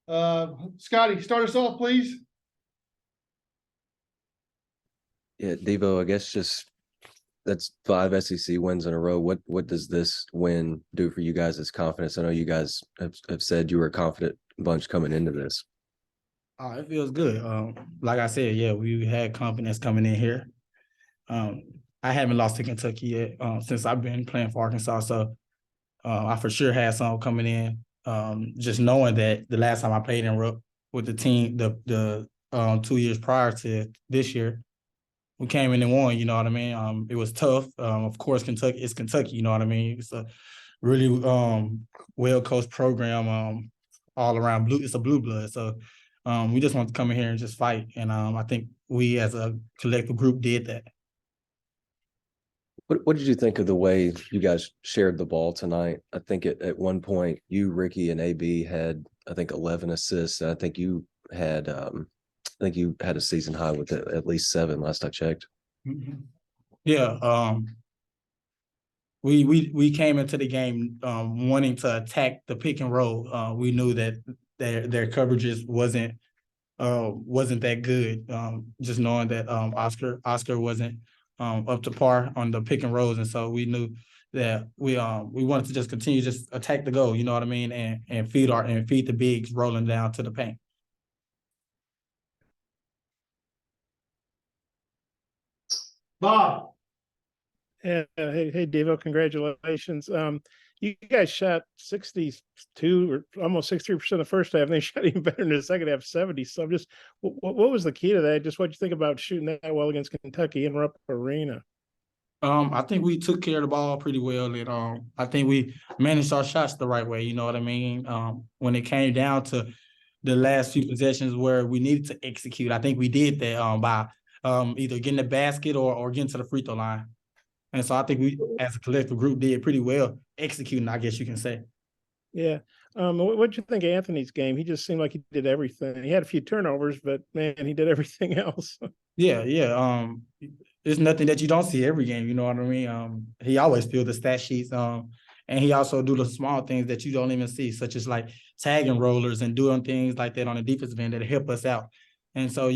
Scotty, start us off, please. Yeah, Devo, I guess just that's 5 SEC wins in a row. What does this win do for you guys' confidence? I know you guys have said you were a confident bunch coming into this. It feels good. Like I said, yeah, we had confidence coming in here. I haven't lost to Kentucky yet since I've been playing for Arkansas, so I for sure had some coming in. Just knowing that the last time I played in Rupp with the team, the 2 years prior to this year, we came in and won. You know what I mean? It was tough. Of course, Kentucky is Kentucky. You know what I mean? It's a really well coached program. All around blue. It's a blue blood. So we just want to come in here and just fight. And I think we as a collective group did that. What did you think of the way you guys shared the ball tonight? I think at one point you, Ricky, and AB had 11 assists. I think you had a season high with at least 7 last I checked. Mm-hmm. Yeah. We came into the game wanting to attack the pick and roll. We knew that their coverages wasn't that good. Just knowing that Oscar wasn't up to par on the pick and rolls, and so we knew that we wanted to just continue just attack the goal. You know what I mean, and feed the bigs rolling down to the paint. Bob. Yeah, hey, Devo, congratulations. You guys shot 62 or almost 63% the first half, and they shot even better in the second half, 70. So I'm just, what was the key to that? Just what you think about shooting that well against Kentucky in Rupp Arena? I think we took care of the ball pretty well, and I think we managed our shots the right way. You know what I mean? When it came down to the last few possessions where we needed to execute, I think we did that by either getting the basket or getting to the free throw line. And so I think we, as a collective group, did pretty well executing, I guess you can say. Yeah. What did you think of Anthony's game? He just seemed like he did everything. He had a few turnovers, but man, he did everything else. Yeah. There's nothing that you don't see every game. You know what I mean? He always fills the stat sheets. And he also do the small things that you don't even see, such as like tagging rollers and doing things like that on the defensive end that help us out. And so,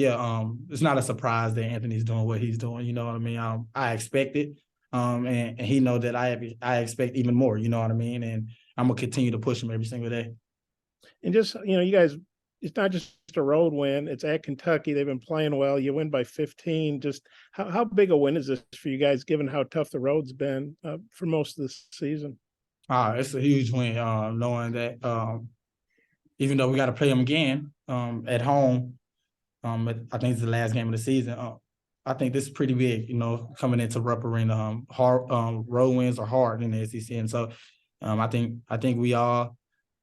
it's not a surprise that Anthony's doing what he's doing. You know what I mean? I expect it. And he know that I expect even more, you know what I mean? And I'm going to continue to push him every single day. And just, you guys, it's not just a road win. It's at Kentucky. They've been playing well. You win by 15. Just how big a win is this for you guys, given how tough the road's been for most of the season? It's a huge win, knowing that even though we got to play them again at home, I think it's the last game of the season. I think this is pretty big, coming into Rupp Arena. Hard road wins are hard in the SEC, and so I think we all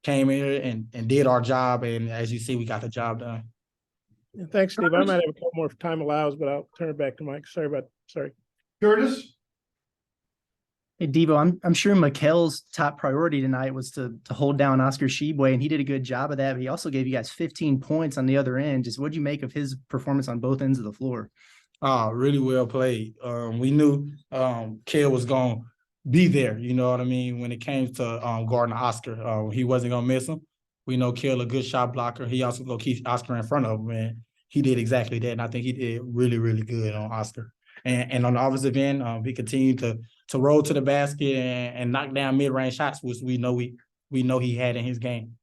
came here and did our job, and as you see, we got the job done. Yeah, thanks, Steve. I might have a couple more if time allows, but I'll turn it back to Mike. Sorry. Curtis. Hey, Devo, I'm sure Mikel's top priority tonight was to hold down Oscar Tshiebwe, and he did a good job of that. But he also gave you guys 15 points on the other end. Just what'd you make of his performance on both ends of the floor? Really well played. We knew Kel was going to be there, you know what I mean, when it came to guarding Oscar. He wasn't going to miss him. We know Kel a good shot blocker. He also going to keep Oscar in front of him, and he did exactly that, and I think he did really, really good on Oscar. And on the offensive end, he continued to roll to the basket and knock down mid-range shots, which we know he had in his game.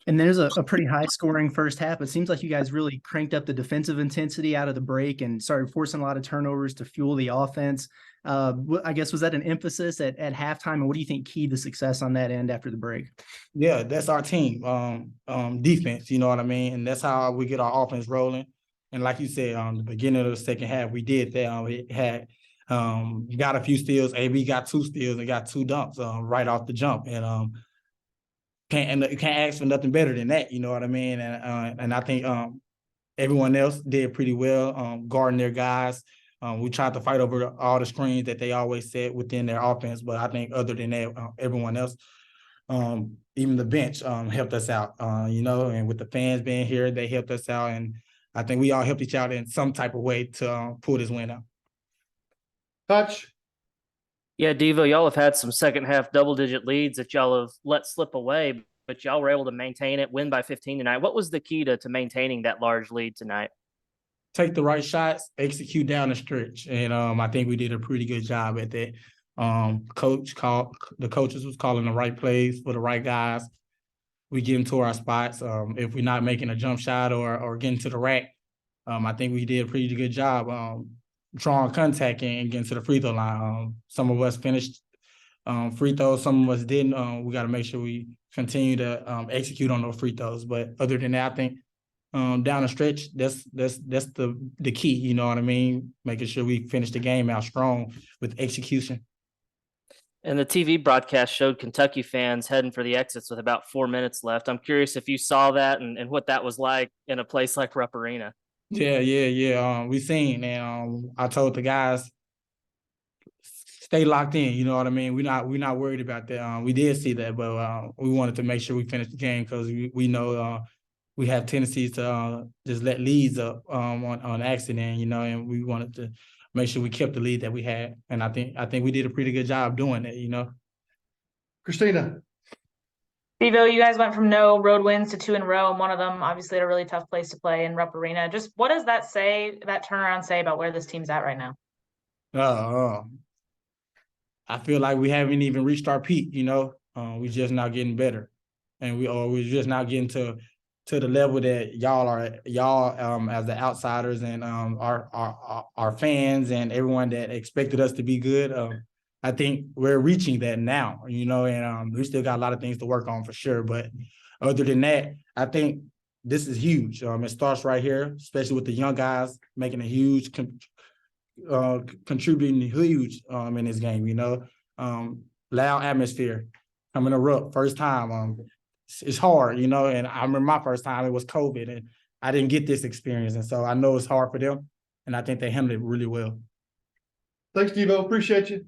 And there's a pretty high-scoring first half. It seems like you guys really cranked up the defensive intensity out of the break and started forcing a lot of turnovers to fuel the offense. I guess, was that an emphasis at halftime? And what do you think keyed the success on that end after the break? Yeah, that's our team, defense, you know what I mean? And that's how we get our offense rolling. And like you said, the beginning of the second half, we did that. We had got a few steals. AB got 2 steals and got 2 dunks right off the jump. And you can't ask for nothing better than that, you know what I mean? And I think everyone else did pretty well guarding their guys. We tried to fight over all the screens that they always set within their offense, but I think other than that, everyone else, even the bench helped us out, and with the fans being here, they helped us out. And I think we all helped each other in some type of way to pull this win out. Touch. Yeah, Devo, y'all have had some second half double-digit leads that y'all have let slip away. but y'all were able to maintain it, win by 15 tonight. What was the key to maintaining that large lead tonight? Take the right shots, execute down the stretch. And I think we did a pretty good job at that. The coaches was calling the right plays for the right guys. We get into our spots. If we're not making a jump shot or getting to the rack, I think we did a pretty good job drawing contact and getting to the free throw line. Some of us finished free throws, some of us didn't. We got to make sure we continue to execute on those free throws. But other than that, I think down the stretch, that's the key. You know what I mean? Making sure we finish the game out strong with execution. And the TV broadcast showed Kentucky fans heading for the exits with about 4 minutes left. I'm curious if you saw that and what that was like in a place like Rupp Arena. Yeah. We seen, and I told the guys, stay locked in. You know what I mean? We're not worried about that. We did see that, but we wanted to make sure we finished the game because we know we have tendencies to just let leads up on accident, you know, and we wanted to make sure we kept the lead that we had. And I think we did a pretty good job doing that, you know. Christina. Devo, you guys went from no road wins to 2 in a row, and one of them obviously at a really tough place to play in Rupp Arena. Just what does that turnaround say about where this team's at right now? I feel like we haven't even reached our peak, you know. We just now getting better, and we're just now getting to the level that y'all as the outsiders and our fans and everyone that expected us to be good. I think we're reaching that now, you know, and we still got a lot of things to work on for sure. But other than that, I think this is huge. It starts right here, especially with the young guys making a huge contributing huge in this game, you know. Loud atmosphere coming to Rupp first time. It's hard, you know, and I remember my first time, it was COVID, and I didn't get this experience. And so I know it's hard for them, and I think they handled it really well. Thanks, Devo. Appreciate you.